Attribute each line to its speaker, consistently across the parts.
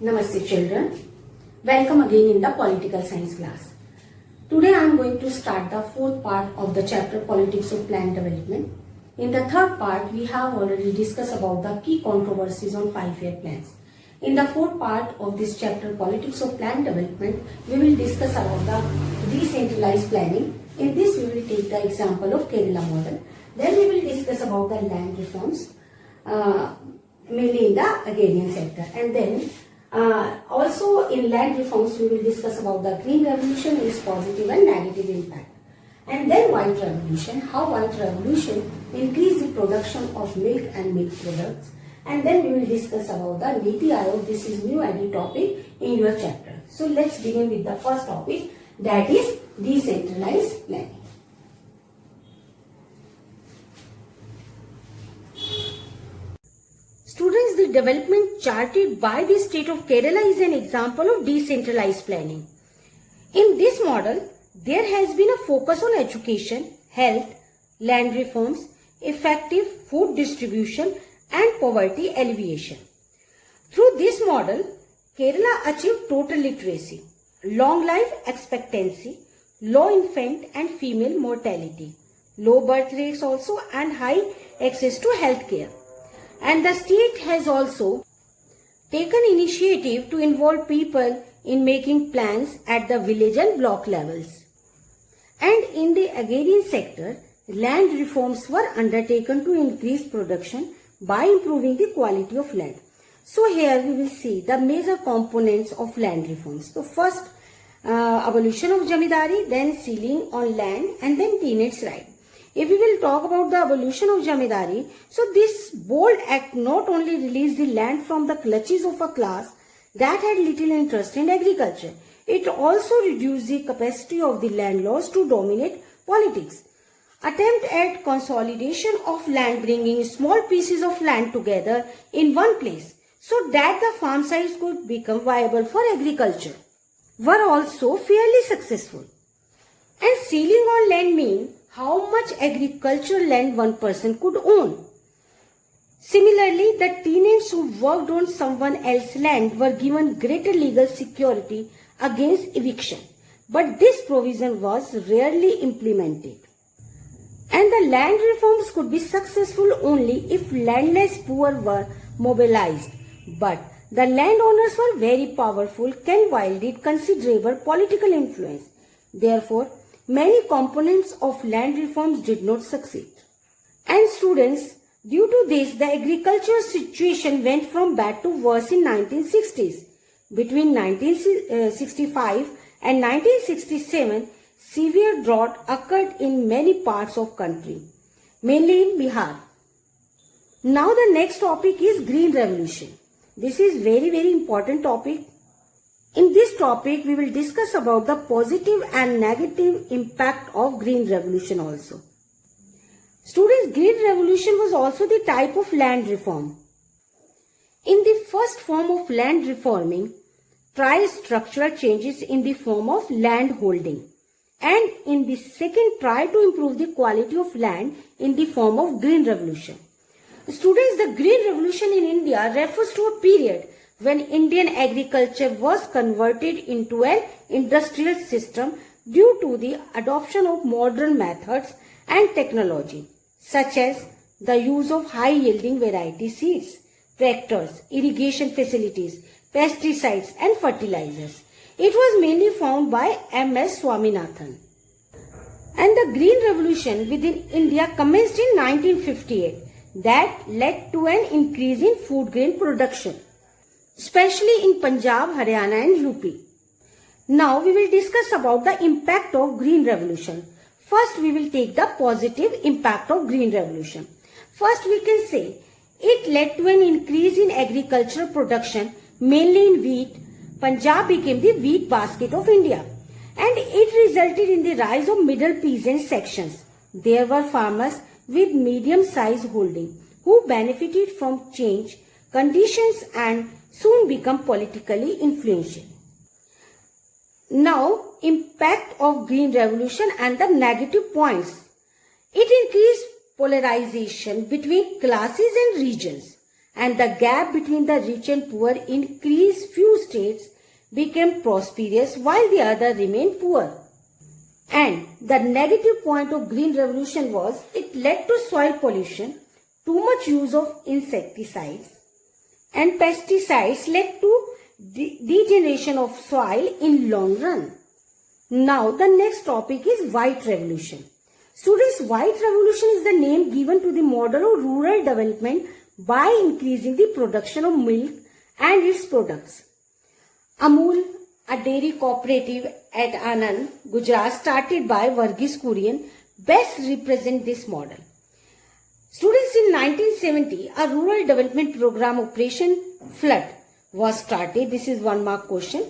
Speaker 1: Namaste children. Welcome again in the political science class. Today I am going to start the fourth part of the chapter Politics of Plan Development. In the third part we have already discussed about the key controversies on 5-year plans. In the fourth part of this chapter Politics of Plan Development we will discuss about the decentralized planning. In this we will take the example of Kerala model. Then we will discuss about the land reforms mainly in the agrarian sector, and then also in land reforms we will discuss about the green revolution, its positive and negative impact, and then white revolution, how white revolution increased the production of milk and milk products, and then we will discuss about the Niti Aayog. This is new added topic in your chapter. So let's begin with the first topic, that is decentralized planning. Students, the development charted by the state of Kerala is an example of decentralized planning. In this model, there has been a focus on education, health, land reforms, effective food distribution and poverty alleviation. Through this model, Kerala achieved total literacy, long life expectancy, low infant and female mortality, low birth rates also, and high access to health care. And the state has also taken initiative to involve people in making plans at the village and block levels. And in the agrarian sector, land reforms were undertaken to increase production by improving the quality of land. So here we will see the major components of land reforms. So first, abolition of Jamidari, then ceiling on land, and then tenants' right. If we will talk about the abolition of Jamidari, so this bold act not only released the land from the clutches of a class that had little interest in agriculture, it also reduced the capacity of the landlords to dominate politics. Attempt at consolidation of land, bringing small pieces of land together in one place so that the farm sites could become viable for agriculture, were also fairly successful. And ceiling on land means how much agricultural land one person could own. Similarly, the tenants who worked on someone else's land were given greater legal security against eviction, but this provision was rarely implemented. And the land reforms could be successful only if landless poor were mobilized, but the landowners were very powerful and wielded considerable political influence. Therefore, many components of land reforms did not succeed. And students, due to this, the agricultural situation went from bad to worse in 1960s. Between 1965 and 1967, severe drought occurred in many parts of country, mainly in Bihar. Now the next topic is green revolution. This is very important topic. In this topic, we will discuss about the positive and negative impact of green revolution also. Students, green revolution was also the type of land reform. In the first form of land reforming, try structural changes in the form of land holding. And in the second, try to improve the quality of land in the form of green revolution. Students, the green revolution in India refers to a period when Indian agriculture was converted into an industrial system due to the adoption of modern methods and technology, such as the use of high-yielding variety seeds, tractors, irrigation facilities, pesticides and fertilizers. It was mainly found by M.S. Swaminathan. And the Green Revolution within India commenced in 1958 that led to an increase in food grain production, especially in Punjab, Haryana and UP. Now we will discuss about the impact of Green Revolution. First we will take the positive impact of Green Revolution. First we can say it led to an increase in agricultural production, mainly in wheat. Punjab became the wheat basket of India, and it resulted in the rise of middle peasant sections. There were farmers with medium-sized holding who benefited from change conditions and soon become politically influential. Now, impact of Green Revolution and the negative points. It increased polarization between classes and regions and the gap between the rich and poor increased. Few states became prosperous while the others remained poor. And the negative point of Green Revolution was it led to soil pollution. Too much use of insecticides and pesticides led to degeneration of soil in long run. Now the next topic is White Revolution. Students, White Revolution is the name given to the model of rural development by increasing the production of milk and its products. Amul, a dairy cooperative at Anand, Gujarat, started by Varghese Kurian, best represent this model. Students, in 1970, a rural development program, Operation Flood, was started. This is 1 mark question.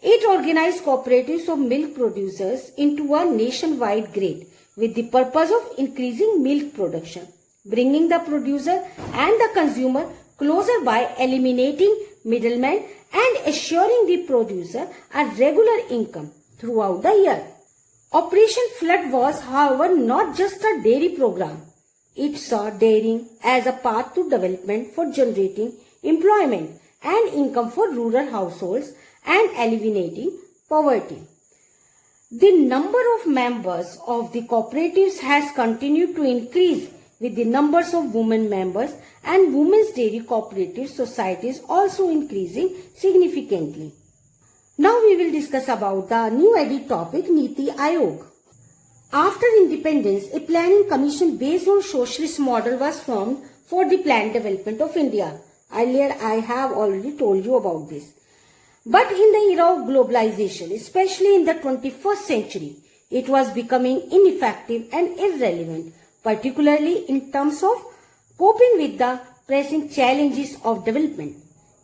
Speaker 1: It organized cooperatives of milk producers into a nationwide grid with the purpose of increasing milk production, bringing the producer and the consumer closer by eliminating middlemen and assuring the producer a regular income throughout the year. Operation Flood was, however, not just a dairy program. It saw dairying as a path to development for generating employment and income for rural households and eliminating poverty. The number of members of the cooperatives has continued to increase with the numbers of women members, and women's dairy cooperative societies also increasing significantly. Now we will discuss about the new added topic, Niti Aayog. After independence, a planning commission based on socialist model was formed for the planned development of India. Earlier I have already told you about this. But in the era of globalization, especially in the 21st century, it was becoming ineffective and irrelevant, particularly in terms of coping with the pressing challenges of development.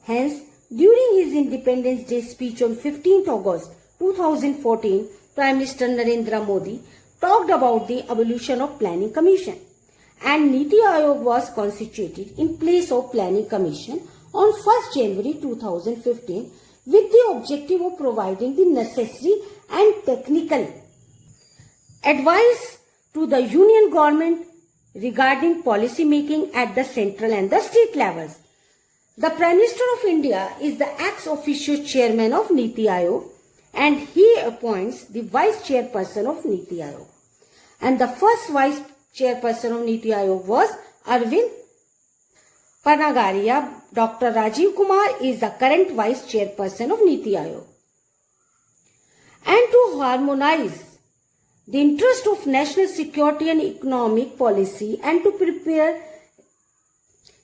Speaker 1: Hence, during his Independence Day speech on 15th August 2014, Prime Minister Narendra Modi talked about the abolition of Planning Commission, and Niti Aayog was constituted in place of Planning Commission on 1st January 2015 with the objective of providing the necessary and technical advice to the Union government regarding policy making at the central and the state levels. The Prime Minister of India is the ex officio chairman of Niti Aayog, and he appoints the vice chairperson of Niti Aayog. And the first vice chairperson of Niti Aayog was Arvind Panagaria. Dr. Rajiv Kumar is the current vice chairperson of Niti Aayog. And to harmonize the interest of national security and economic policy and to prepare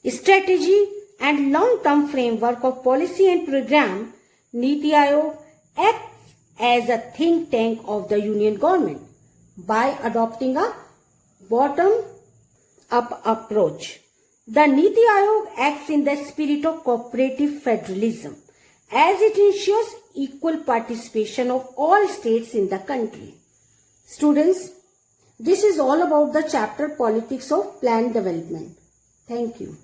Speaker 1: strategy and long-term framework of policy and program, Niti Aayog acts as a think tank of the Union government by adopting a bottom-up approach. The Niti Aayog acts in the spirit of cooperative federalism as it ensures equal participation of all states in the country. Students, this is all about the chapter Politics of Planned Development. Thank you.